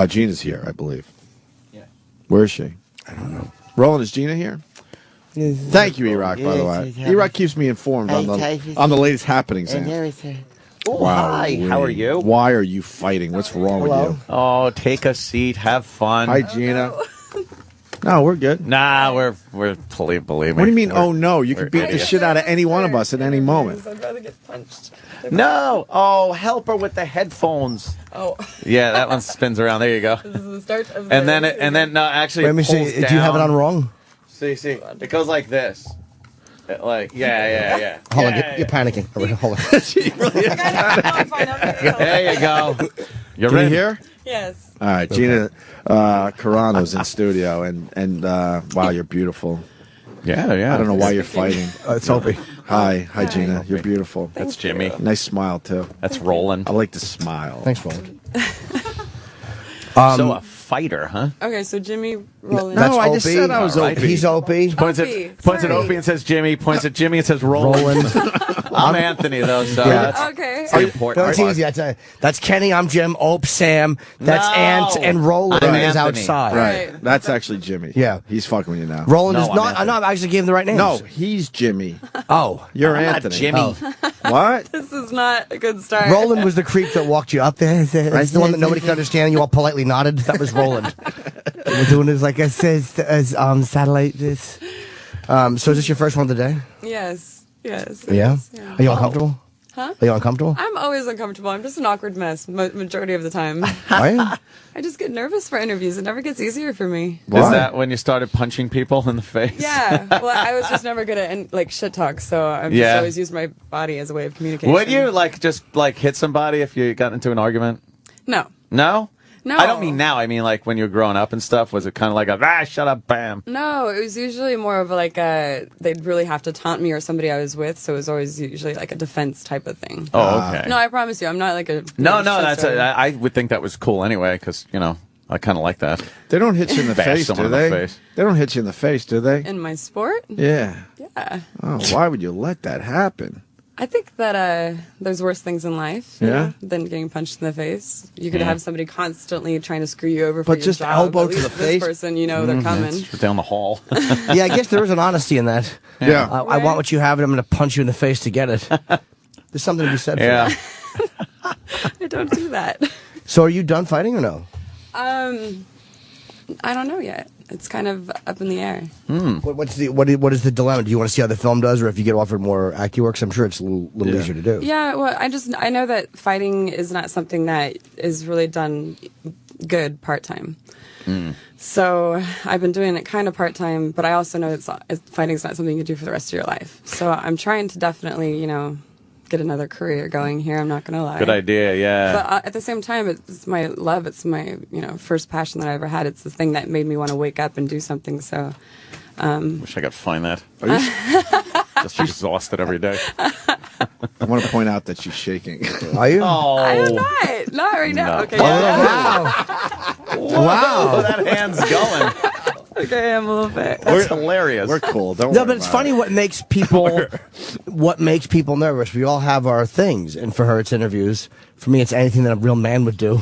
Gina's here, I believe. Yeah. Where is she? I don't know. Roland, is Gina here? Thank you, E-Rock, by the way. E-Rock keeps me informed on the latest happenings. Wow. Hi, how are you? Why are you fighting? What's wrong with you? Oh, take a seat, have fun. Hi, Gina. No, we're good. Nah, we're believe me. What do you mean, oh no? You can beat the shit out of any one of us at any moment. I'd rather get punched. No. Oh, help her with the headphones. Oh. Yeah, that one spins around. There you go. This is the start of And then no, actually, Let me see. pulls Do you have it down. on wrong? See, it goes like this. Yeah. Hold on, you're panicking. Hold on. There you go. You're Can you ready? hear? Yes. All right, Gina Carano's in studio, and wow, you're beautiful. Yeah. I don't know why you're fighting. It's Opie. Hi, Gina. You're beautiful. That's Jimmy. Nice smile too. That's Roland. I like the smile. Thanks, Roland. So a fighter, huh? Okay, so Jimmy Roland. No, I Opie. just said I was All right. Opie. He's Opie. Points Opie, at sorry. Opie and says Jimmy. Points at Jimmy and says Roland. I'm Anthony though, so Yeah. that's Okay. the important No, it's part. easy. That's Kenny. I'm Jim. Ope, Sam. That's No. Ant, and Roland I'm is Anthony. outside. Right. Right. That's actually Jimmy. Yeah. He's fucking with you now. Roland No, is I'm not. Anthony. No, I actually gave him the right names. No, he's Jimmy. Oh. You're I'm not Anthony. Jimmy. What? This is not a good start. Roland was the creep that walked you up there. That's the one that nobody could understand. And you all politely nodded. That was Roland. We're doing this like I said, satellite. This. So is this your first one of the day? Yes. Yes. Yeah. Yes, yeah. Are you uncomfortable? Huh? Are you uncomfortable? I'm always uncomfortable. I'm just an awkward mess majority of the time. Are you? I just get nervous for interviews. It never gets easier for me. Why? Is that when you started punching people in the face? Yeah. Well, I was just never good at shit talk, so I've just Yeah. always used my body as a way of communication. Would you just hit somebody if you got into an argument? No. No. No. I don't mean now. I mean like when you were growing up and stuff. Was it kind of like shut up, bam? No, it was usually more of like they'd really have to taunt me or somebody I was with, so it was always usually like a defense type of thing. Oh, okay. No, I promise you, I'm not like a... No, shit story. I would think that was cool anyway, because, I kind of like that. They don't hit you in the Bash face, someone do in the they? face. They don't hit you in the face, do they? In my sport? Yeah. Yeah. Oh, why would you let that happen? I think that there's worse things in life than getting punched in the face. You could have somebody constantly trying to screw you over for But your just job. elbow At to least the this face? person, they're coming. Down the hall. Yeah, I guess there is an honesty in that. Yeah. I want what you have, and I'm going to punch you in the face to get it. There's something to be said for Yeah. that. I don't do that. So are you done fighting or no? I don't know yet. It's kind of up in the air. What is the dilemma? Do you want to see how the film does, or if you get offered more AccuWorks? I'm sure it's a little easier to do. Yeah, well, I know that fighting is not something that is really done good part-time. So I've been doing it kind of part-time, but I also know fighting's not something you do for the rest of your life. So I'm trying to definitely, get another career going here. I'm not going to lie. Good idea, yeah. But at the same time, it's my love. It's my, first passion that I ever had. It's the thing that made me want to wake up and do something. So, Wish I could find that. Are you Just exhausted every day. I want to point out that she's shaking. Are you? I'm not right now. No. Okay. Wow. Oh, that hand's going. Okay, I'm a little bit. That's hilarious. We're cool. Don't No, worry but it's about funny it. what makes people nervous. We all have our things, and for her, it's interviews. For me, it's anything that a real man would do.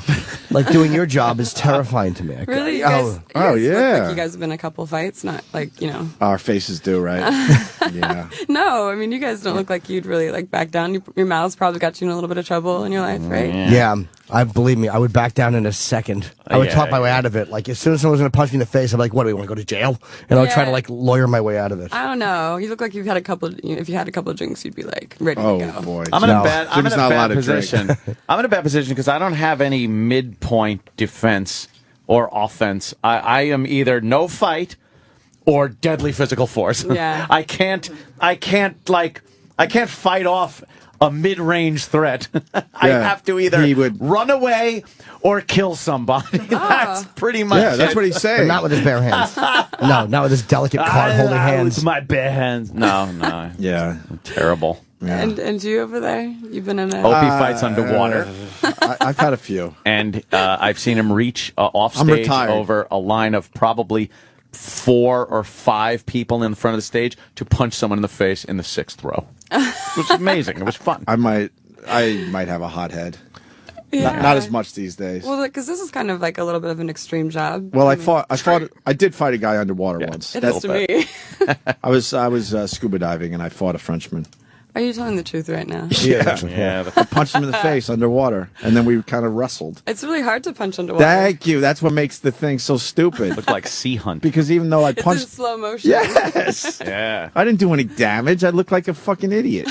Like doing your job is terrifying to me. Really? You guys, you oh, guys look yeah. like you guys have been in a couple fights, not like, Our faces do, right? Yeah. No, I mean, you guys don't look like you'd really like back down. Your mouth's probably got you in a little bit of trouble in your life, right? Yeah, believe me, I would back down in a second. I would talk my way out of it. Like as soon as someone was going to punch me in the face, I'm like, "What do we want to go to jail?" And I would try to like lawyer my way out of it. I don't know. You look like you've had a couple. If you had a couple of drinks, you'd be like ready Oh, to go. boy. I'm in No. a bad, I'm in Jim's a not allowed bad to drink. position. I'm in a bad position because I don't have any midpoint defense or offense. I am either no fight or deadly physical force. Yeah. I can't fight off a mid-range threat. I Yeah. have to either He would- run away or kill somebody. That's pretty much Yeah, that's it. what he's But saying. not with his bare hands. No, not with his delicate card-holding hands. With my bare hands. No. Yeah. Terrible. And you over there? You've been in a. Opie fights underwater. I've had a few. And I've seen him reach off I'm stage retired. over a line of probably 4 or 5 people in front of the stage to punch someone in the face in the 6th row. It was amazing. It was fun. I might have a hot head. Yeah. Not as much these days. Well, because this is kind of like a little bit of an extreme job. Well, I did fight a guy underwater once. It is to me. I was scuba diving and I fought a Frenchman. Are you telling the truth right now? Yeah. I punched him in the face underwater, and then we kind of wrestled. It's really hard to punch underwater. Thank you. That's what makes the thing so stupid. Looked like Sea Hunt. Because even though I punched, It's in slow motion. yes, Yeah. I didn't do any damage. I looked like a fucking idiot.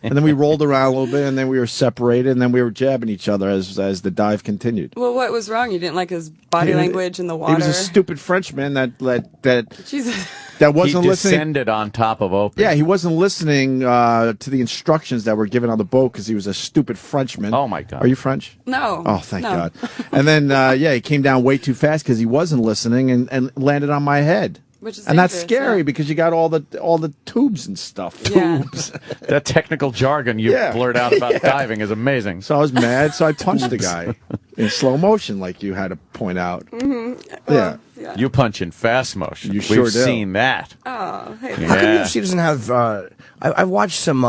And then we rolled around a little bit, and then we were separated, and then we were jabbing each other as the dive continued. Well, what was wrong? You didn't like his body language in the water? He was a stupid Frenchman that Jesus. that wasn't He listening. descended on top of Opie. Yeah, he wasn't listening to the instructions that were given on the boat because he was a stupid Frenchman. Oh, my God. Are you French? No. Oh, thank No. God. And then, he came down way too fast because he wasn't listening and landed on my head. Which is and that's dangerous, scary yeah. because you got all the tubes and stuff. Yeah. Tubes. That technical jargon you blurt out about diving is amazing. So I was mad, so I punched the guy in slow motion, like you had to point out. Mm-hmm. Yeah. Yeah. You punch in fast motion. You sure We've do. seen that. Oh, hey. Yeah. How come UFC doesn't have? I've watched some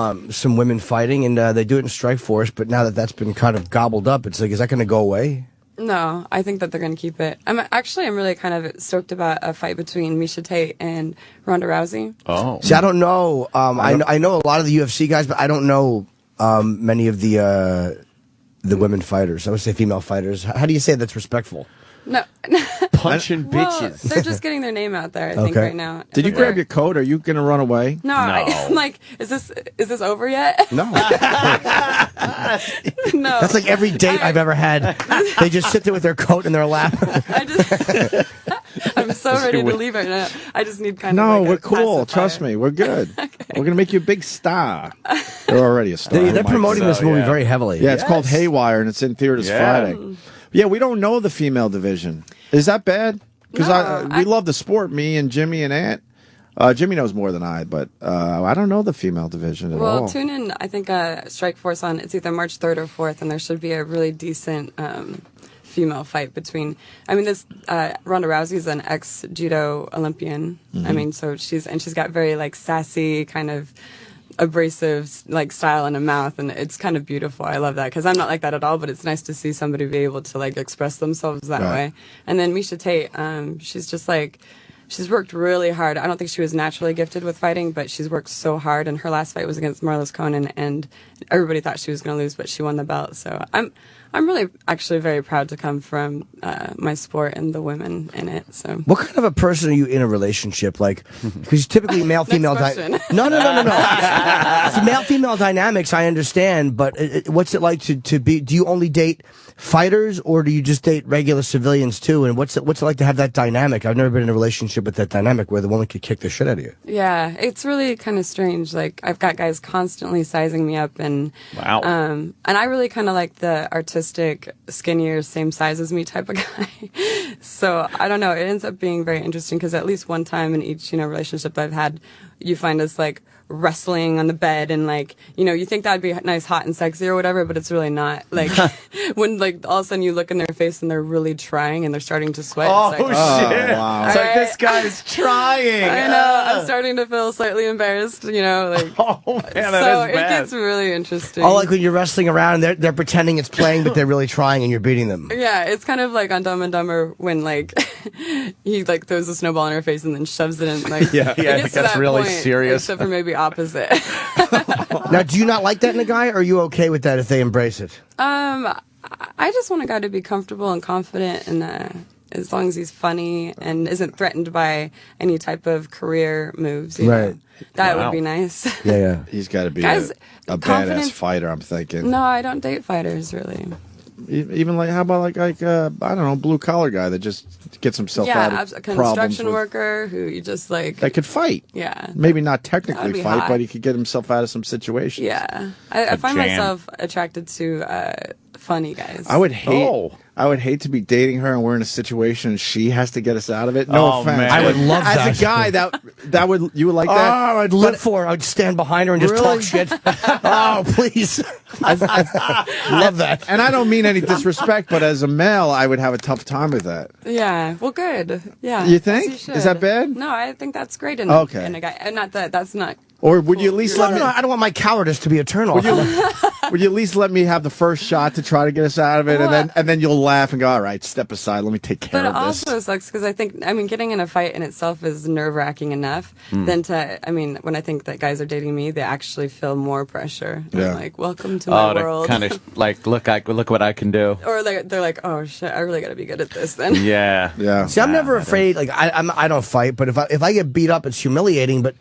women fighting, and they do it in Strike Force. But now that that's been kind of gobbled up, it's like, is that going to go away? No, I think that they're going to keep it. I'm really kind of stoked about a fight between Miesha Tate and Ronda Rousey. Oh. See, I don't know. I know a lot of the UFC guys, but I don't know many of the women fighters. I would say female fighters. How do you say that's respectful? No. Punching Well, bitches. they're just getting their name out there, I think, Okay. right now. Did you They're- grab your coat? Are you going to run away? No, No. I'm like, is this over yet? No. No. That's like every date I've ever had. They just sit there with their coat in their lap. I'm so ready to leave right now. I just need kind of No, like we're a cool. pacifier. Trust me, we're good. We're going to make you a big star. You're already a star. They're promoting this movie yeah. very heavily. Yeah, it's called Haywire, and it's in theaters Yeah. Friday. Yeah, we don't know the female division. Is that bad? Because No, we love the sport, me and Jimmy and Ant. Jimmy knows more than I, but I don't know the female division at all. Well, tune in, I think, Strike Force on, it's either March 3rd or 4th, and there should be a really decent female fight between, this, Ronda Rousey is an ex-judo Olympian. Mm-hmm. So she's got very, like, sassy, kind of abrasive, like, style in a mouth, and it's kind of beautiful. I love that, because I'm not like that at all, but it's nice to see somebody be able to, like, express themselves that way. And then Miesha Tate, she's just, like, she's worked really hard. I don't think she was naturally gifted with fighting, but she's worked so hard. And her last fight was against Marlis Conan, and everybody thought she was going to lose, but she won the belt. So I'm really actually very proud to come from my sport and the women in it. So What kind of a person are you in a relationship? Like, because typically male-female... question. No. Male-female dynamics, I understand, but what's it like to be... Do you only date fighters, or do you just date regular civilians, too? And what's it like to have that dynamic? I've never been in a relationship with that dynamic where the woman could kick the shit out of you. yeah, it's really kind of strange. Like, I've got guys constantly sizing me up, and Wow. and I really kind of like the artistic, skinnier, same size as me type of guy. So I don't know. It ends up being very interesting because at least one time in each relationship I've had, you find us like wrestling on the bed, and like you think that'd be nice, hot and sexy or whatever, but it's really not. Like when like all of a sudden you look in their face and they're really trying and they're starting to sweat. Oh, it's like, shit. wow. It's like, Alright. this guy's trying. I know. I'm starting to feel slightly embarrassed. Like, Oh, man, that so is it bad. gets really interesting. Oh, like when you're wrestling around and they're pretending it's playing, but they're really trying and you're beating them. Yeah, it's kind of like on Dumb and Dumber when like he like throws a snowball in her face and then shoves it in. Like Yeah, it I gets think to that's that really point, serious. Except for maybe opposite. Now, do you not like that in a guy, or are you okay with that if they embrace it? I just want a guy to be comfortable and confident, and as long as he's funny and isn't threatened by any type of career moves, Right. that Wow. would be nice. Yeah. He's got to be Guys, a badass confidence- fighter, I'm thinking. No, I don't date fighters really. Even like, how about like I don't know, blue collar guy that just gets himself out Yeah, of a problems construction with- worker who you just like. that could fight. Yeah. Maybe not That'd technically be fight, hot. but he could get himself out of some situations. Yeah, I find jam. myself attracted to funny guys. I would hate. Oh. I would hate to be dating her and we're in a situation and she has to get us out of it. No Oh, offense. man. I would love As that. a guy, that would you would like that? Oh, I'd live for her. I'd stand behind her and just Really? talk shit. Oh, please. Love that. And I don't mean any disrespect, but as a male, I would have a tough time with that. Yeah, well, good. Yeah. You think? as Is that should. bad? No, I think that's great in, Okay. in a guy. And not that that's not Or would you at least let me? No, I don't want my cowardice to be a turn off. Would you at least let me have the first shot to try to get us out of it, and then you'll laugh and go, all right, step aside, let me take care of this. But it also sucks because I think, getting in a fight in itself is nerve-wracking enough. Than when I think that guys are dating me, they actually feel more pressure. Yeah. I'm like, welcome to my world. Kind of like, look what I can do. Or they're like, oh shit, I really got to be good at this then. Yeah. Yeah. See, I'm never afraid. Like I don't fight, but if I get beat up, it's humiliating. But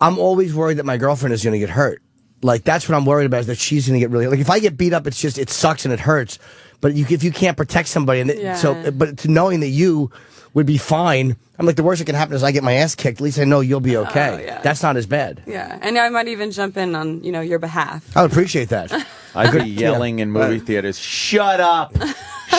I'm always worried that my girlfriend is going to get hurt. Like, that's what I'm worried about, is that she's going to get really... Like, if I get beat up, it sucks and it hurts. But if you can't protect somebody, but knowing that you would be fine, I'm like, the worst that can happen is I get my ass kicked. At least I know you'll be okay. Oh, yeah. That's not as bad. Yeah, and I might even jump in on, your behalf. I would appreciate that. I'd be yelling in movie theaters, shut up!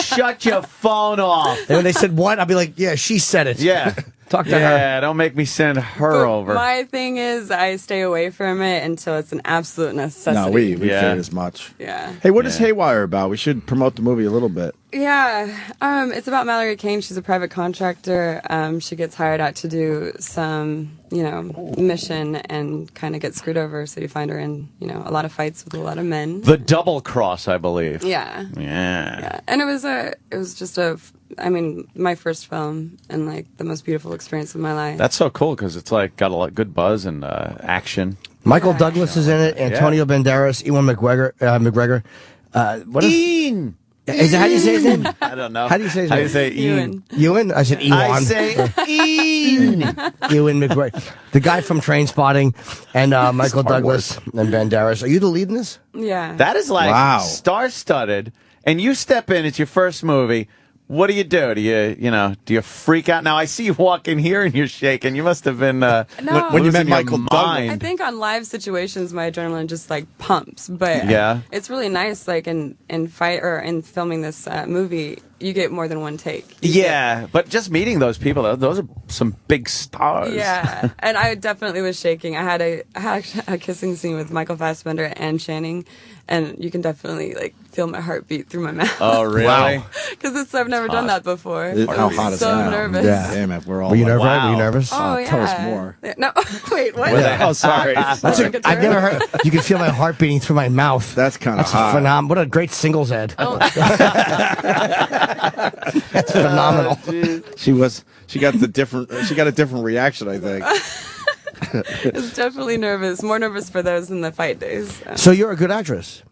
Shut your phone off! And when they said what, I'd be like, yeah, she said it. Yeah. Talk to her. Yeah, don't make me send her over. My thing is, I stay away from it until it's an absolute necessity. No, we figured as much. Yeah. Hey, what is Haywire about? We should promote the movie a little bit. Yeah, it's about Mallory Kane. She's a private contractor. She gets hired out to do some, mission and kind of gets screwed over. So you find her in, a lot of fights with a lot of men. The Double Cross, I believe. Yeah. Yeah. And it was just my first film and like the most beautiful experience of my life. That's so cool because it's like got a lot good buzz and action. Michael Douglas is in it. Antonio Banderas, Ewan McGregor. What is? Ian. Is that how do you say his name? I don't know. How do you say his name? How do you say Ian? Ewan? I said Ewan. I say Ian. Ewan McGregor. The guy from Trainspotting and Michael Douglas and Banderas. Are you the lead in this? Yeah. That is like star-studded. And you step in, it's your first movie. What do? Do you freak out? Now I see you walk in here and you're shaking. You must have been when you met Michael Douglas. I think on live situations my adrenaline just like pumps, but it's really nice. Like in fight or in filming this movie, you get more than one take. But just meeting those people, those are some big stars. Yeah, and I definitely was shaking. I had a kissing scene with Michael Fassbender and Channing, and you can definitely like feel my heartbeat through my mouth. Oh, really? Wow. Because I've never done that before. How hot is so that? Nervous. Yeah. Damn it, we're all. Were you nervous? Wow. Were you nervous? Oh, yeah. Tell us more. No, wait, what? Oh, sorry. I've never heard. You can feel my heart beating through my mouth. That's kind of hot. Phenomenal. What a great singles ad. Oh. That's phenomenal. She got a different reaction, I think. It's definitely nervous. More nervous for those than the fight days. So you're a good actress.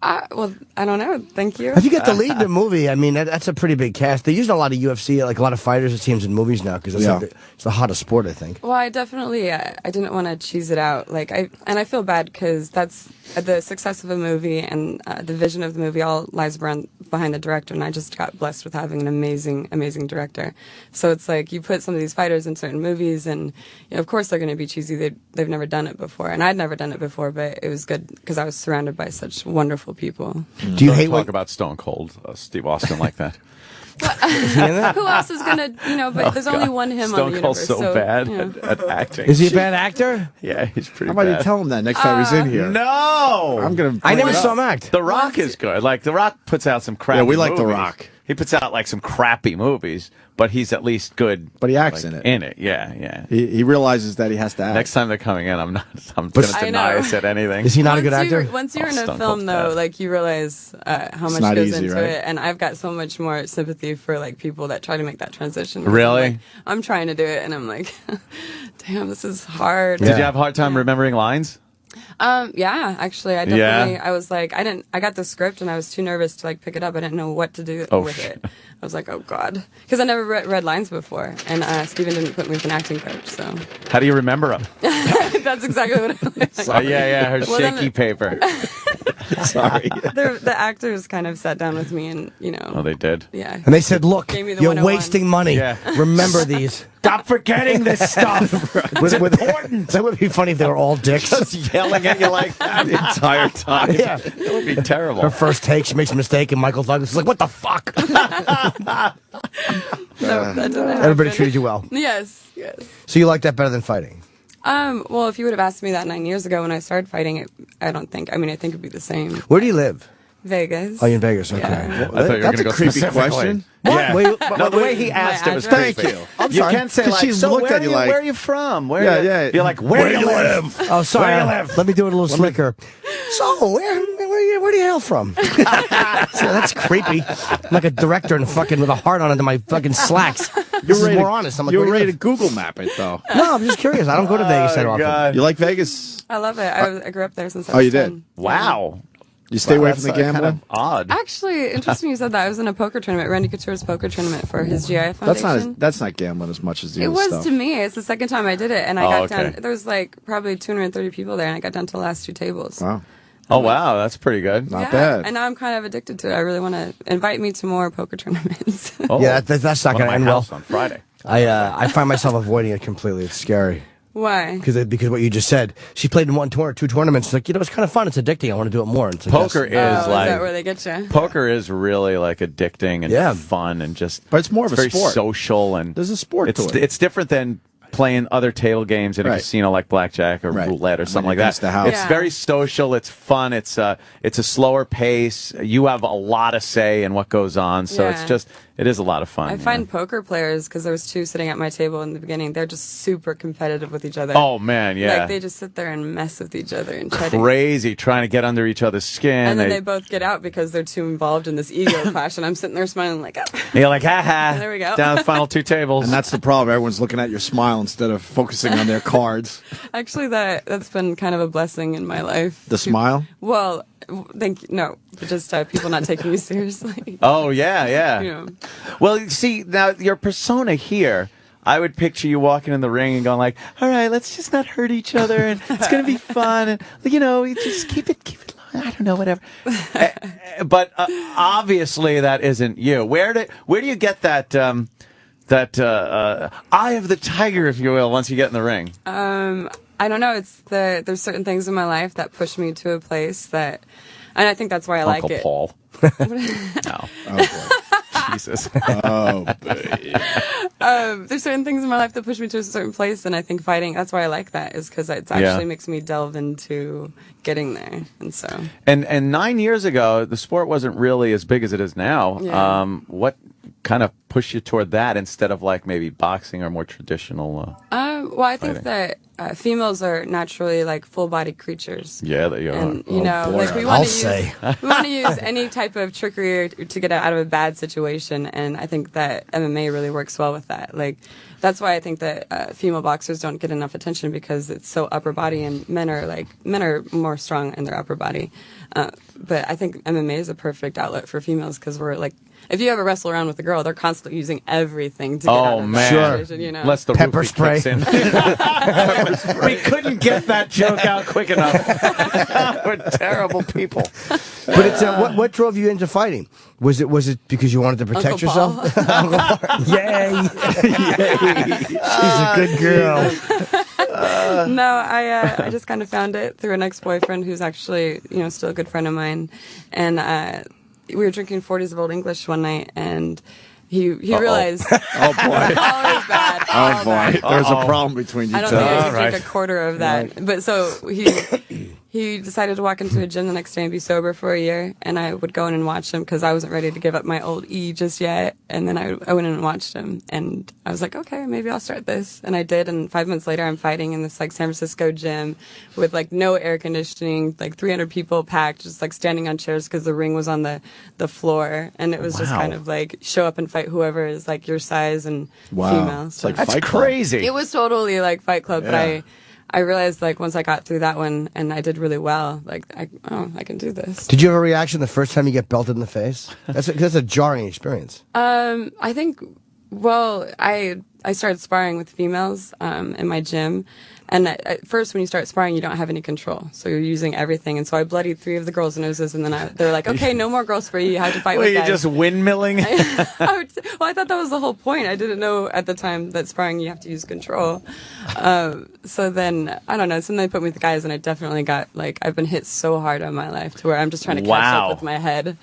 Well, I don't know. Thank you. If you get to lead the movie, I mean, that's a pretty big cast. They're using a lot of UFC, like a lot of fighters, it seems, in movies now, because it's the hottest sport, I think. Well, I definitely, I didn't want to cheese it out. And I feel bad because that's the success of a movie and the vision of the movie all lies behind the director, and I just got blessed with having an amazing, amazing director. So it's like you put some of these fighters in certain movies, and of course they're going to be cheesy. They've never done it before, and I'd never done it before, but it was good because I was surrounded by such wonderful people. Do you hate talk about Stone Cold Steve Austin like that? Who else is gonna, but there's only one him Stone on the Cold's universe. so bad at acting. Is he a bad actor? Yeah, he's pretty How about bad. you tell him that next time he's in here? No! I never saw him act. The Rock is good. Like, The Rock puts out some crappy Yeah, we like The movies. Rock. He puts out, like, some crappy movies, but he's at least good. But he acts like, in it. In it, yeah. He realizes that he has to act. Next time they're coming in, I'm going to deny I said anything. Is he not a good actor? Once you're in a Stone film, Cold's though, bad. like you realize how much not goes easy, into right? it, and I've got so much more sympathy for like people that try to make that transition. Really? I'm trying to do it, and I'm like, damn, this is hard. Did you have a hard time remembering lines? Yeah, actually, I definitely. I was like, I got the script, and I was too nervous to like pick it up. I didn't know what to do with it. I was like, oh god, because I never read lines before, and Steven didn't put me with an acting coach. So How do you remember them? that's exactly what I was like. Her shaky paper. Sorry. The actors kind of sat down with me, and Oh, they did? yeah. And they said, look, Gave me the you're 101. wasting money. Yeah. Remember these. Stop forgetting this stuff. It's important. That would be funny if they were all dicks. Just yelling at you like that the entire time. Yeah. It would be terrible. Her first take, she makes a mistake, and Michael Douglas is like, what the fuck? No, that didn't Everybody happen. treated you well. Yes. So you like that better than fighting? Well, if you would have asked me that 9 years ago when I started fighting, I think it'd be the same. Where do you live? Vegas. Oh, you're in Vegas. Okay. Yeah. I thought you were That's going to a go creepy specifically. question. Yeah. Wait, No, the way he asked it was address? creepy. Thank you. I'm You sorry. can't say 'Cause like, she so looked where at you are like- where are you from? Where Yeah, are you? yeah. You're like, where do you live? Oh, sorry. Where do you live? Let me do it a little slicker. So, where do you hail from? So that's creepy. I'm like a director and fucking with a heart on it in my fucking slacks. This is more honest. I'm like, You're where do ready you to Google map it, though. live? No, I'm just curious. I don't go to Vegas that often. God. You like Vegas? I love it. I grew up there since I Oh, was you did? 10. Wow. You stay away That's, from the gambling? Kind of odd. Actually, interesting you said that. I was in a poker tournament, Randy Couture's poker tournament for his GI Foundation. That's not gambling as much as the It other was stuff. to me. It's the second time I did it, and I got okay. down. There was like probably 230 people there, and I got down to the last 2 tables. Wow, Oh, wow. That's pretty good. not bad. And now I'm kind of addicted to it. I really want to invite me to more poker tournaments. Oh, Yeah, that's not one going at to my end well. house on Friday. I find myself avoiding it completely. It's scary. Why? Because what you just said. She played in 2 tournaments. It's like, it's kind of fun. It's addicting. I want to do it more. It's like, Poker yes. is Is like that where they get you? poker is really like addicting and Yeah. fun and just. But it's more of a very sport. social and There's a sport It's to it. it's different than playing other table games in a Right. casino like blackjack or Right. roulette or When something you're like that. against the house. It's Yeah. very social. It's fun. It's a slower pace. You have a lot of say in what goes on, so Yeah. it is a lot of fun. I you find know? poker players, because there was 2 sitting at my table in the beginning, they're just super competitive with each other. Oh man, yeah, Like they just sit there and mess with each other and try to. crazy trying to get under each other's skin. And then they both get out because they're too involved in this ego clash, and I'm sitting there smiling like, oh. you're like, ha ha. There we go. Down the final 2 tables. And that's the problem. Everyone's looking at your smile instead of focusing on their cards. Actually, that's been kind of a blessing in my life. The smile? Well, thank you. No, just people not taking you seriously. Oh yeah, yeah. You know. Well, you see now your persona here. I would picture you walking in the ring and going like, "All right, let's just not hurt each other, and it's gonna be fun, and you just keep it low. I don't know, whatever." But obviously, that isn't you. Where do you get that eye of the tiger, if you will, once you get in the ring? I don't know. There's certain ththings in my life that push me to a place that, and I think that's why I Uncle like it. Paul. No. Oh, boy. Jesus. Oh, baby. There's certain things in my life that push me to a certain place, and I think fighting. That's why I like that, is because it actually makes me delve into getting there, and so. And 9 years ago, the sport wasn't really as big as it is now. Yeah. What kind of pushed you toward that instead of like maybe boxing or more traditional? Well, I think that females are naturally like full-bodied creatures. Yeah, they are. And boy. like we I'll want to say. we want to use any type of trickery to get out of a bad situation, and I think that MMA really works well with that. Like that's why I think that female boxers don't get enough attention, because it's so upper body, and men are more strong in their upper body. But I think MMA is a perfect outlet for females, because we're like, if you ever wrestle around with a girl, they're constantly using everything to get out of that man. situation, you know. Unless the Pepper roofie spray. kicks in. We couldn't get that joke out quick enough. We're terrible people. But it's what drove you into fighting? Was it because you wanted to protect Uncle yourself? Yay! Yay! She's a good girl. No, I just kind of found it through an ex-boyfriend who's actually, still a good friend of mine. And we were drinking 40s of Old English one night, and he realized... Oh, boy. Always bad. Oh, boy. There's a problem between you I don't two. think I could All right. drink a quarter of that. But so he decided to walk into a gym the next day and be sober for a year, and I would go in and watch him because I wasn't ready to give up my old E just yet. And then I went in and watched him, and I was like, okay, maybe I'll start this. And I did, and 5 months later I'm fighting in this like San Francisco gym with like no air conditioning, like 300 people packed, just like standing on chairs because the ring was on the floor. And it was just kind of like show up and fight whoever is like your size and female. It's like That's Fight Club. crazy. It was totally like Fight Club, Yeah. but I realized like once I got through that one and I did really well, like I can do this. Did you have a reaction the first time you get belted in the face? That's a jarring experience. I think, well, I started sparring with females in my gym, and at first when you start sparring, you don't have any control, so you're using everything. And so I bloodied 3 of the girls' noses, and then they're like, "Okay, no more girls for you. You have to fight Were with you guys." just windmilling? Well, I thought that was the whole point. I didn't know at the time that sparring you have to use control. So then I don't know. So then they put me with the guys, and I definitely got like I've been hit so hard on my life to where I'm just trying to catch Wow. up with my head.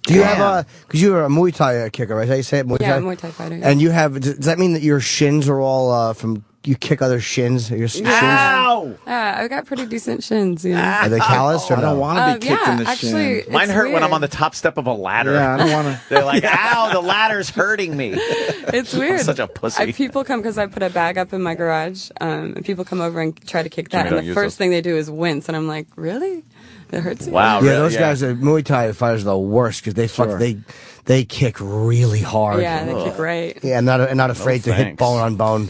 Do you have because you're a Muay Thai kicker, right? Is that how you say it? Muay Yeah, Thai? Muay Thai fighter. And you have, does that mean that your shins are all from you kick other shins? Your shins? Ow! Yeah, I've got pretty decent shins. Yeah. Are they calloused or I don't no? want to be kicked in the actually, shin. Mine it's hurt when I'm weird. on the top step of a ladder. Yeah, I don't want to. They're like, ow, the ladder's hurting me. It's weird. such a pussy. People come because I put a bag up in my garage, and people come over and try to kick that, Jimmy, don't and the use first those. thing they do is wince, and I'm like, really? It hurts you? Wow. Yeah, really? those guys, the Muay Thai fighters, are the worst because they kick really hard. Yeah, they kick right. Yeah, and not afraid to hit thanks. bone on bone.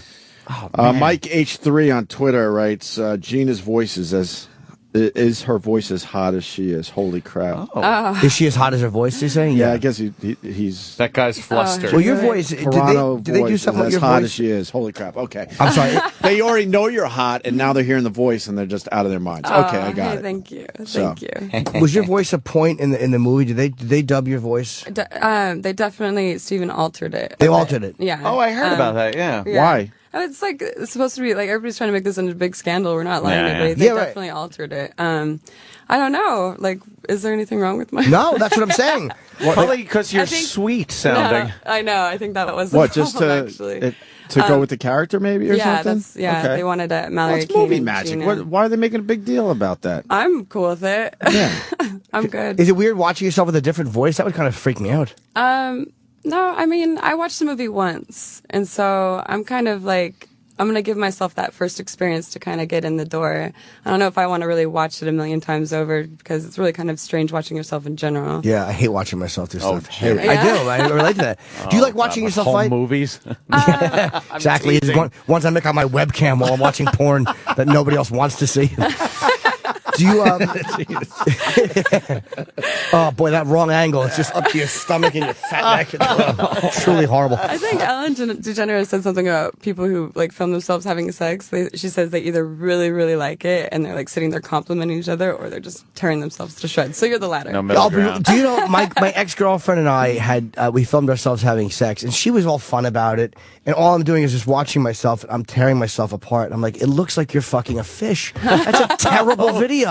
Mike H3 on Twitter writes, Gina's voice is her voice as hot as she is? Holy crap. Is she as hot as her voice, you're saying? Yeah, I guess he's That guy's flustered. Well, your voice, Toronto did they do voice something is with as your hot voice? as she is. Holy crap. Okay. I'm sorry. They already know you're hot, and now they're hearing the voice, and they're just out of their minds. Okay, I got Hey, it. thank you. So. Thank you. Was your voice a point in the movie? Did they dub your voice? They definitely, Steven altered it. They altered it. Yeah. Oh, I heard about that, yeah. Yeah. Why? And it's supposed to be like everybody's trying to make this into a big scandal. We're not lying to Yeah, anybody. yeah. They Yeah, right. definitely altered it. I don't know. Like, is there anything wrong with my? No, that's what I'm saying. Probably because you're I think- sweet sounding. No, I know. I think that was the What, just problem, to actually. go with the character, maybe, or yeah, something? they wanted Well, Mallory it's Kane movie and magic. Gina. Why are they making a big deal about that? I'm cool with it. Yeah. I'm good. Is it weird watching yourself with a different voice? That would kind of freak me out. No, I mean, I watched the movie once, and so I'm kind of like, I'm going to give myself that first experience to kind of get in the door. I don't know if I want to really watch it a million times over because it's really kind of strange watching yourself in general. Yeah, I hate watching myself do stuff. Jimmy. I do. I relate to that. Do you like watching God, yourself home fight? movies? Exactly. teasing. Once I make on my webcam while I'm watching porn that nobody else wants to see. Do you? Oh boy, that wrong angle. It's just up to your stomach and your fat neck. It's truly horrible. I think Ellen DeGeneres said something about people who like film themselves having sex. She says they either really, really like it and they're like sitting there complimenting each other, or they're just tearing themselves to shreds. So you're the latter. No middle Do ground. you know my ex-girlfriend and I had we filmed ourselves having sex, and she was all fun about it, and all I'm doing is just watching myself, and I'm tearing myself apart. I'm like, it looks like you're fucking a fish. That's a terrible video.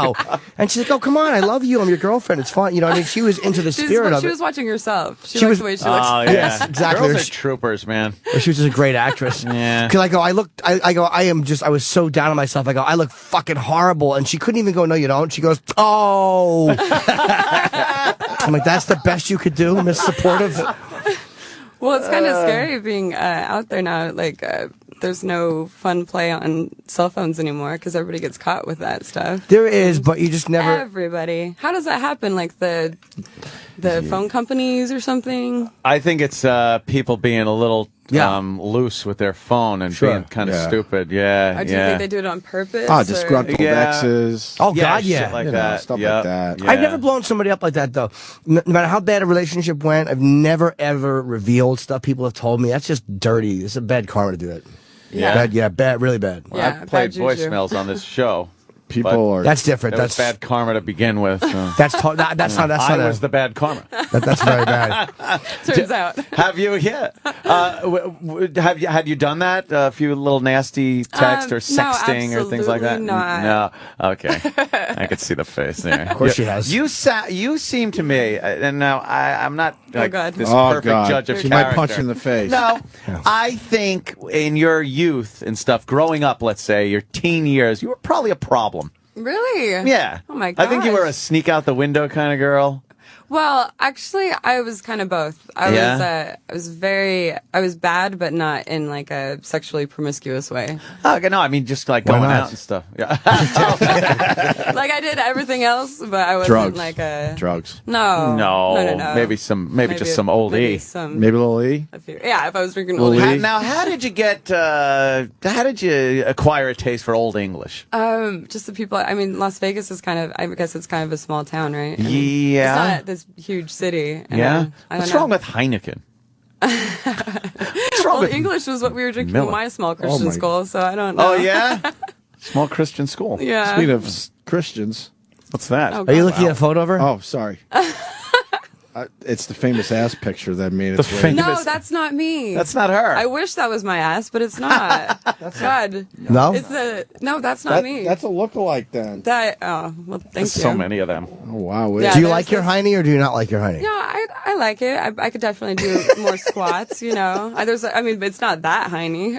And she's like, oh, come on, I love you, I'm your girlfriend, it's fun. You know, I mean, she was into the spirit of She it. was watching herself. She She likes was- the way she looks. Oh, yeah. Yes, exactly. Girls are troopers, man. She was just a great actress. Yeah. Because I was so down on myself. I go, I look fucking horrible. And she couldn't even go, no, you don't. She goes, oh. I'm like, that's the best you could do, Miss Supportive. Well, it's kind of scary being out there now. Like, there's no fun play on cell phones anymore because everybody gets caught with that stuff. There is, but you just never. Everybody. How does that happen? Like the phone companies or something? I think it's people being a little Yeah. loose with their phone and Sure. being kind of Yeah. stupid. Yeah, Or do you yeah. think they do it on purpose? Ah, or- disgruntled Yeah. exes. Oh, Yeah, God, shit yeah. like You know, that. stuff Yep. like that. Yeah. I've never blown somebody up like that, though. No matter how bad a relationship went, I've never, ever revealed stuff people have told me. That's just dirty. It's a bad karma to do that. Yeah. Bad, really bad. Yeah, I've played bad juju. voicemails on this show. People But are. That's different. It was That's bad karma to begin with. So. that's that's not I was the bad karma. that's very bad. Turns out. Have you? Yeah. Had you done that? A few little nasty text or No, sexting or things like that? absolutely not. No. Okay. I could see the face there. Of course she has. You seem to me, and now I'm not like God. this Oh, perfect God. judge of She character. might punch you in the face. No, I think in your youth and stuff, growing up, let's say your teen years, you were probably a problem. Really? Yeah. Oh my I think you were a gosh. sneak out the window kind of girl. Well, actually, I was kind of both. I Yeah? was bad, but not in like a sexually promiscuous way. Oh, no, I mean just like Why going not? out and stuff. Yeah. Like I did everything else, but I wasn't Drugs. like a Drugs. No. No. Maybe just some old maybe E. some- Maybe a little E? a few- yeah, if I was drinking Well, old. Lee- Now, how did you get? How did you acquire a taste for Old English? Just the people. I mean, Las Vegas is kind of. I guess it's kind of a small town, right? I mean, Yeah. It's not this huge city. and, Yeah. I don't What's know. wrong with Heineken? What's wrong Well, with English was what we were drinking Miller? in my small Christian my- school, so I don't know. Oh yeah, small Christian school. Yeah. Speaking of Christians. What's that? Oh, Are you God. looking at a photo of her? Oh, sorry. It's the famous ass picture that made its The way. famous- No, that's not me. That's not her. I wish that was my ass, but it's not. God. No? It's no, that's not me. That's a lookalike then. That. Oh, well, thank There's you. so many of them. Oh Oh, wow. Yeah, do you like your hiney or do you not like your hiney? Yeah, I like it. I could definitely do more squats, but it's not that hiney.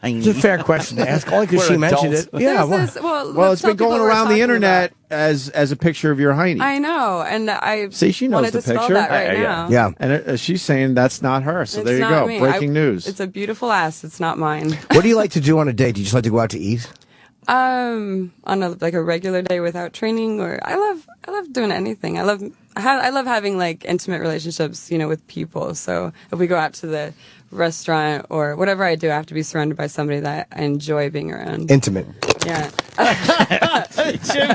It's a fair question to ask, only because she mentioned it. Yeah, well, it's been going around the internet as a picture of your hiney. I know, and I see. She knows wanted the to spell picture. that right now. Yeah, and she's saying that's not her. So It's there you not go. me. Breaking news. It's a beautiful ass. It's not mine. What do you like to do on a date? Do you just like to go out to eat? On a regular day without training, or I love doing anything. I love having like intimate relationships, with people. So if we go out to the restaurant or whatever I do, I have to be surrounded by somebody that I enjoy being around. Intimate. Yeah.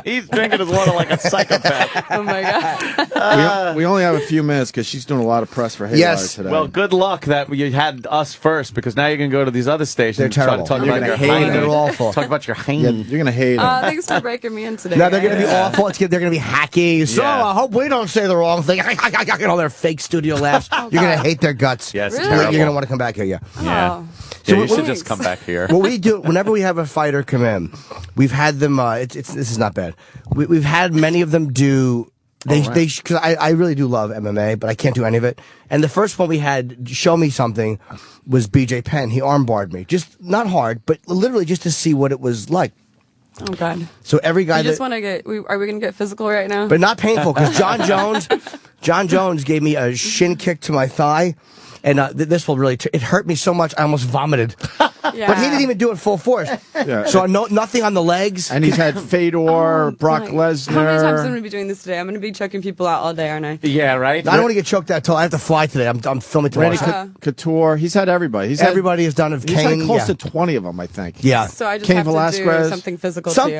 He's drinking his water like a psychopath. Oh my god. We only have a few minutes because she's doing a lot of press for Haywire today. Well, good luck that you had us first, because now you're going to go to these other stations. They're and try terrible. to talk You're about gonna your hate hiney. it. They're awful. Talk about your hiney. Yeah, you're gonna hate them. Thanks for breaking me in today. No, they're going to be guys. awful. They're going to be hacky. So Yeah. I hope we don't say the wrong thing. Get all their fake studio laughs. You're going to hate their guts. Yes, Really? terrible. You're going to want to come back here. Yeah. Yeah. Oh. Yeah, you So should just come back here. What we do whenever we have a fighter come in, we've had them. This is not bad. We've had many of them do. Because I really do love MMA, but I can't do any of it. And the first one we had show me something was BJ Penn. He armbarred me, just not hard, but literally just to see what it was like. Oh god. So every guy You just that, want to get? Are we going to get physical right now? but not painful, because John Jones gave me a shin kick to my thigh. And this will really, it hurt me so much I almost vomited. Yeah. But he didn't even do it full force. Yeah. So nothing on the legs. And he's had Fedor, Brock Lesnar. How many times am I going to be doing this today? I'm going to be choking people out all day, aren't I? Yeah, right? I don't want to get choked out till I have to fly today. I'm filming tomorrow. Randy Couture. He's had everybody. Everybody has done of He's Kane. had close to 20 of them, I think. Yeah. So I just Cain have to Velasquez. do something physical to you.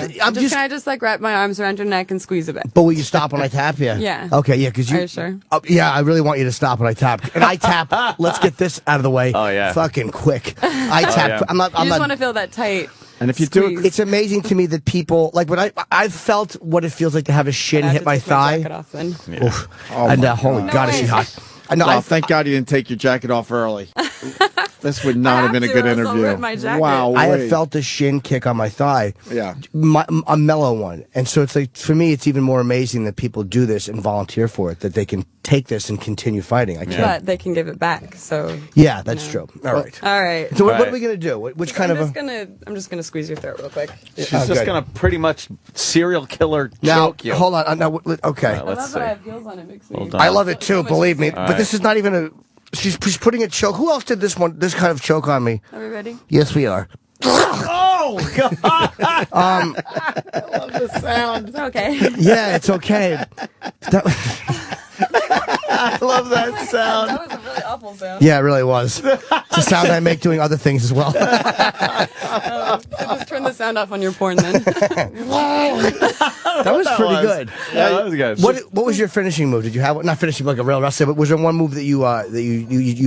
Can I just like wrap my arms around your neck and squeeze a bit? But will you stop when I tap you? Yeah. Okay, yeah, because you. Are you sure? Yeah, I really want you to stop when I tap. And I tap. Let's get this out of the way. Oh, yeah. Fucking quick. I tap. yeah. I'm not. You just want to feel that tight. And if you do squeeze. it, It's amazing to me that people like when I've felt what it feels like to have a shin I have hit to my take thigh. jacket off then. Oof. Oh And my holy God. God, is she hot? I know. well, thank God you didn't take your jacket off early. This would not have been a good or else I'll interview. rip my jacket. Wow. I wait. have felt a shin kick on my thigh. Yeah. A mellow one. And so it's like, for me, it's even more amazing that people do this and volunteer for it, that they can take this and continue fighting. I can't. But they can give it back. So Yeah, that's true. All right. all right. So what Right. are we going to do? Which kind I'm of just gonna squeeze your throat real quick. She's Oh, just good. going to pretty much serial killer Now, choke you. hold on. Now, okay. Let's I love see. that I have heels on. It makes me. Hold on. I love it too, So much believe me. easier. But this is not even a... She's putting a choke. Who else did this kind of choke on me? Are we ready? Yes, we are. Oh, God. It's okay. Yeah, it's okay. I love that sound. That was a really awful sound. Yeah, it really was. It's a sound I make doing other things as well. So just turn the sound off on your porn then. That was pretty good. Yeah, that was good. What was your finishing move? Did you have not finishing like a real wrestler, but was there one move that you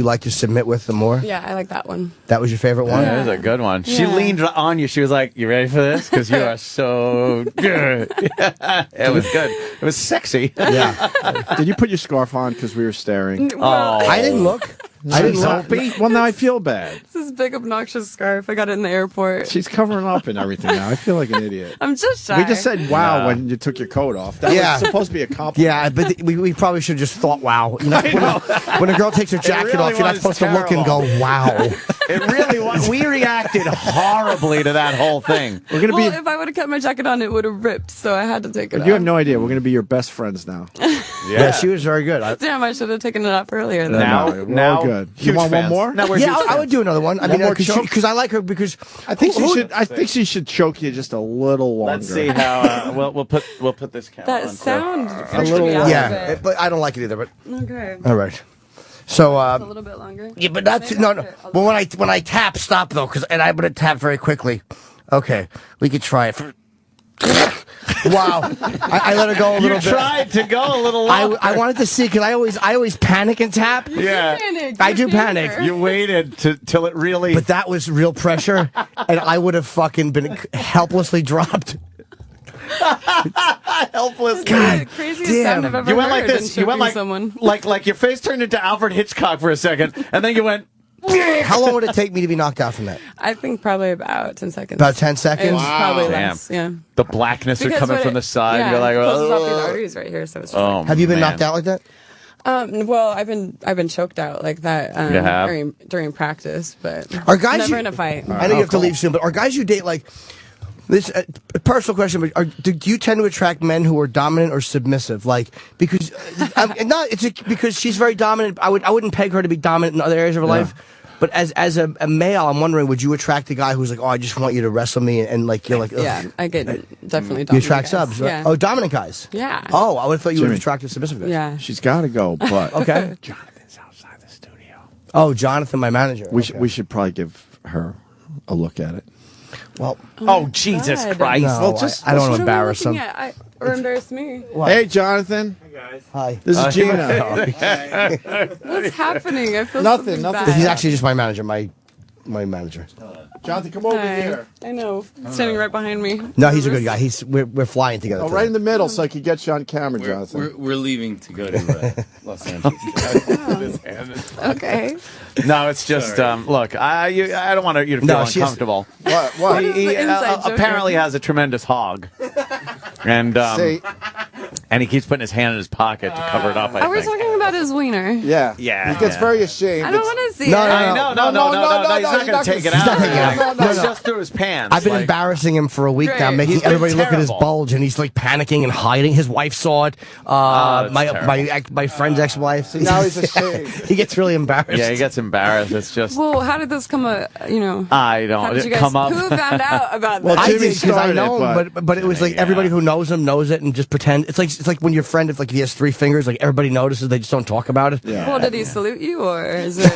like to submit with the more? Yeah, I like that one. That was your favorite one? That was a good one. She Yeah. leaned on you. She was like, "You ready for this? Because you are so good." It was good. It was sexy. Yeah. Did you put your scarf on because we were staring? Well, I didn't look. I didn't look. Well, now I feel bad. It's this big obnoxious scarf. I got it in the airport. She's covering up and everything now. I feel like an idiot. I'm just shy. We just said wow Yeah. when you took your coat off. That Yeah. was supposed to be a compliment. Yeah, but we probably should have just thought, wow. You know, when a girl takes her jacket really off, you're not was supposed to look and go, wow. It really was. We reacted horribly to that whole thing. We're gonna Well, be. if I would have kept my jacket on, it would have ripped. So I had to take it off. You have no idea. We're gonna be your best friends now. Yeah, she was very good. Damn, I should have taken it off earlier. Then. Now, we're all good. You huge want one fans. more? Now we're Yeah, huge I would fans. do another one. I mean, more choke? because I like her because I think she should. I think she should choke you just a little longer. Let's see how we'll put this camera That on. sound. a freaked little me out yeah, a bit. but I don't like it either. But Okay. all right. So A little bit longer. yeah, but that's Maybe no. after. Well, when I tap, stop though, and I'm gonna tap very quickly. Okay, we could try it. Wow, I let her go a You little bit. tried to go a little longer. I wanted to see because I always panic and tap. Yeah. Panic. I You're do a panic. panicker. You waited till it really. But that was real pressure, and I would have fucking been helplessly dropped. helpless. That's the craziest damn. sound I've ever You went heard like this. in You went choking like someone. like your face turned into Alfred Hitchcock for a second, and then you went. How long would it take me to be knocked out from that? I think probably about 10 seconds. About 10 seconds? Wow. Probably Damn. less, yeah. The blackness are Because coming what from the side. Yeah, You're like, it closes off oh. these arteries right here, so it's just Have you been man. knocked out like that? well, I've been choked out like that You have? during practice, but Are guys never you- in a fight. I know you have to leave soon, but are guys you date like this? A personal question, but do you tend to attract men who are dominant or submissive? Like because because she's very dominant. I wouldn't peg her to be dominant in other areas of her life. But as a male, I'm wondering, would you attract a guy who's like, oh, I just want you to wrestle me, and like you're like, ugh. Yeah, I get definitely dominant You attract guys. subs, right? Yeah. Oh, dominant guys. Yeah. Oh, I would have thought you would Jimmy. have attracted submissive guys. Yeah. She's got to go, but Okay. Jonathan's outside the studio. Oh, Jonathan, my manager. We should probably give her a look at it. Well, Oh, Jesus God. Christ. no, Well, just- I don't What want to are we embarrass looking him. at? Or embarrass me? Hey, Jonathan. Hi. This is Gina. What's happening? I feel Nothing, something nothing. bad. He's actually just my manager. My manager. Jonathan, come over Hi. here. I know. Standing right behind me. No, he's a good guy. We're flying together. Oh, today. right in the middle, so I could get you on camera, Jonathan. We're leaving to go to Los Angeles. Okay. No, it's just, look, I don't want you to feel No, she is- uncomfortable. What? is the inside joke Apparently here? has a tremendous hog. And See, and he keeps putting his hand in his pocket to cover it up, I Are we think. talking about his wiener? yeah. Yeah, He gets yeah. very ashamed. I don't want to see No, it. no, I know, no, he's not going to take it out. not taking it out. It's just through his pants. I've been like- embarrassing him for a week now, Great. making He's been everybody look at his terrible. bulge, and he's like panicking and hiding. His wife saw it. that's My friend's ex-wife. now he's ashamed. He gets really embarrassed. Yeah, he gets embarrassed. It's just, Well, how did this come up? I How did you don't guys, come up. Who found out about Well, this? I Jimmy did because I started know it, him, but it was like Yeah. everybody who knows him knows it and just pretend. It's like when your friend, if he has 3 fingers, like everybody notices, they just don't talk about it. Yeah. Well, did he salute you, or is it?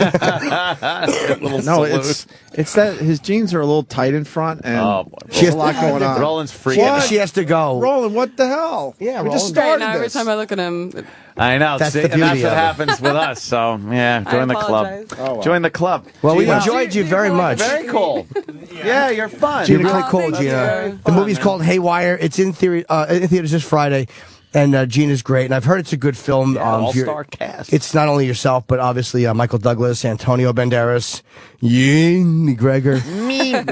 Little No, salute. it's that his jeans are a little tight in front, and Oh, boy. there's a lot going on. Roland's freaking. She has to go. Roland, what the hell? Yeah, we just Roland. Right started now, every this. time I look at him, I know. That's see, the and that's beauty what of it. happens with us. So yeah, join the club. apologize. Oh, wow. Join the club. Well, we Gina. enjoyed you very much. Very cool. Yeah, you're fun. Gina, Oh, really cool, thank Gina. you. The movie's called Haywire. It's in theaters this Friday, and Gina's great. And I've heard it's a good film. If you're- all-star cast. It's not only yourself, but obviously Michael Douglas, Antonio Banderas, Ewan McGregor,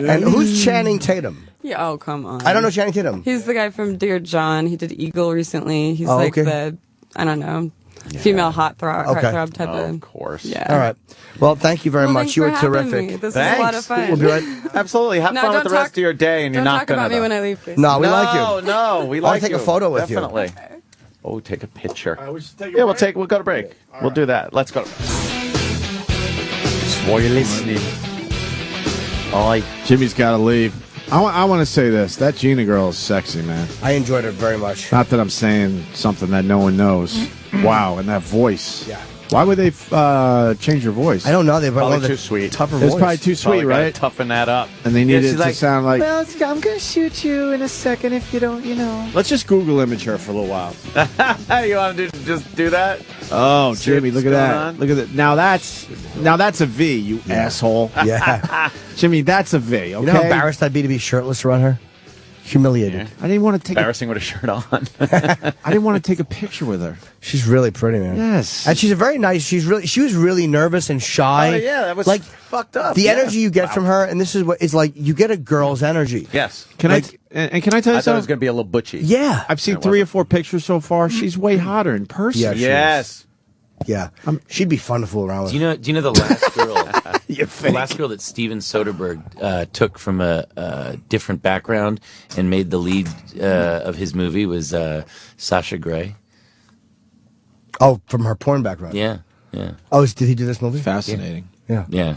and who's Channing Tatum? yeah, oh come on. I don't know Channing Tatum. He's the guy from Dear John. He did Eagle recently. He's Oh, like okay. the, I don't know, female heartthrob type of of. course. Yeah. All right. Well, thank you very Well, much. thanks You for were having terrific. Me. This was a lot of fun. We'll be right. Absolutely. Have No, fun with don't the rest talk- of your day, and you're Don't not talk going about to. me when I leave, please. No, we like you. No, we I'll like take you. a photo with you. Definitely. Oh, take a picture. we should take a Yeah, we'll break. we'll go to break. We'll do that. Let's go. While you're listening. Oi. Jimmy's got to leave. I want to say this. That Gina girl is sexy, man. I enjoyed it very much. Not that I'm saying something that no one knows. Wow, and that voice. Yeah. Why would they change your voice? I don't know. They've Probably one of the too sweet. tougher It was voice. probably too Probably sweet, gotta right? toughen that up. And they needed she's it to sound like. Well, I'm going to shoot you in a second if you don't, Let's just Google image her for a little while. You want to just do that? Oh, See Jimmy, what's look at going that. on? Look at that. Now that's a V, you asshole. Yeah. Jimmy, that's a V. Okay. You know how embarrassed I'd be to be shirtless around her? Humiliated. I didn't want to take. Embarrassing with a shirt on. I didn't want to take a picture with her. She's really pretty, man. Yes. And she's a very nice. She was really nervous and shy. Oh, yeah, that was like fucked up. the Yeah. energy you get from her, and this is what is like. You get a girl's energy. Yes. Can like- and can I tell you I thought it was something? going to be a little butchy. Yeah. I've seen It 3 or wasn't. 4 pictures so far. She's way hotter in person. Yeah, she Yes. Yeah. She'd be fun to fool around with. Do you know the last girl? You The last girl that Steven Soderbergh took from a different background and made the lead of his movie was Sasha Grey. Oh, from her porn background. Yeah, yeah, Oh, did he do this movie? Fascinating. Yeah. yeah.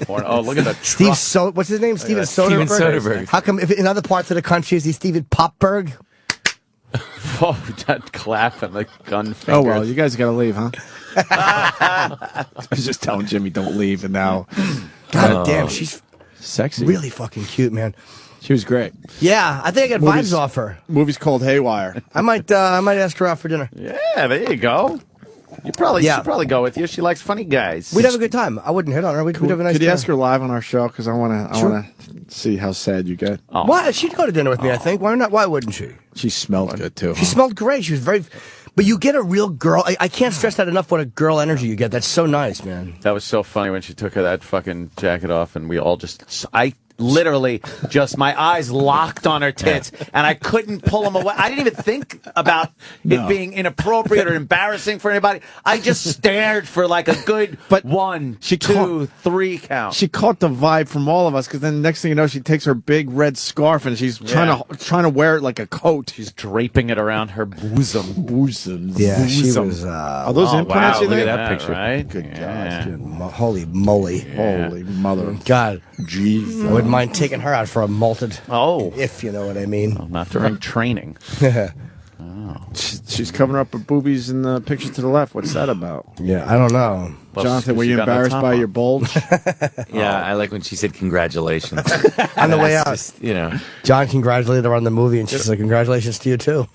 Oh, look at the Steve what's his name? Steven Soderbergh. Steven Soderbergh. How come if in other parts of the country is he Steven Popberg? Oh, that clap and the gun fingers. Oh well, you guys got to leave, huh? I was just telling Jimmy don't leave, and now God damn, she's sexy. really fucking cute, man. She was great. Yeah, I think I got Movies- vibes off her. Movie's called Haywire. I might ask her out for dinner. Yeah, there you go. She'd probably go with you. She likes funny guys. We'd have a good time. I wouldn't hit on her. We'd have a nice Could you time. ask her live on our show? Because I want Sure. to see how sad you get. Oh. Why? She'd go to dinner with me, I think. Why not? Why wouldn't she? She smelled good too. She smelled great. She was very. But you get a real girl. I can't stress that enough. What a girl energy you get. That's so nice, man. That was so funny when she took that fucking jacket off, and we all just literally just my eyes locked on her tits, and I couldn't pull them away. I didn't even think about it being inappropriate or embarrassing for anybody. I just stared for like a good 1, 2, 3 count. She caught the vibe from all of us, because then next thing you know, she takes her big red scarf and she's trying to wear it like a coat. She's draping it around her bosom. Yeah, she was. Are those implants? Wow, You look at think? that picture. Right? Good God. Holy moly. Holy mother. God. Jesus. I wouldn't mind taking her out for a malted. Oh. If you know what I mean. Well, not during training. She's covering up her boobies in the picture to the left. What's that about? Yeah, I don't know. Well, Jonathan, were you embarrassed by your bulge? Yeah, I like when she said congratulations. On the way out. Just, you know. John congratulated her on the movie, and she's like, congratulations to you, too.